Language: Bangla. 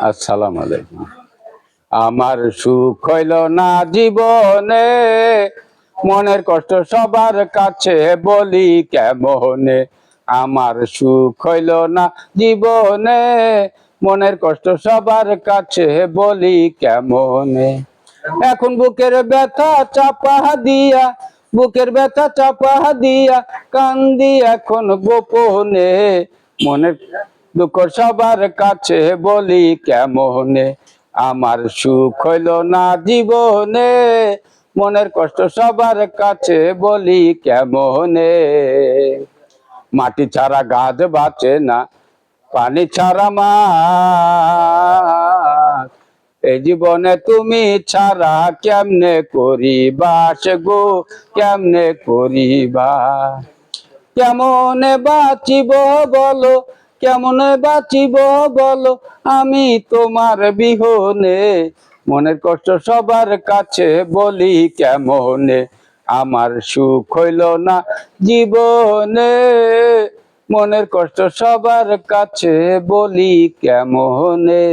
আসসালামু আলাইকুম। আমার সুখ হইল না জীবনে, মনের কষ্ট সবার কাছে বলি কেমনে। আমার সুখ হইল না জীবনে, মনের কষ্ট সবার কাছে বলি কেমনে। এখন বুকের ব্যথা চাপা দিয়া, বুকের ব্যথা চাপা দিয়া কান্দি এখন গোপনে। মনের দুঃখ সবার কাছে বলি কেমনে। আমার সুখ হইল না জীবনে, মনের কষ্ট সবার কাছে বলি কেমনে। মাটি ছাড়া গাছ বাঁচে না, পানি ছাড়া মাছ, এই জীবনে তুমি ছাড়া কেমনে করিবা সে গো, কেমনে করিবা। কেমনে বাঁচিব বলো, কেমনে বাঁচিব বলো, আমি তোমার বিহনে। মনের কষ্ট সবার কাছে বলি কেমনে। আমার সুখ হইল না জীবনে, মনের কষ্ট সবার কাছে বলি কেমনে।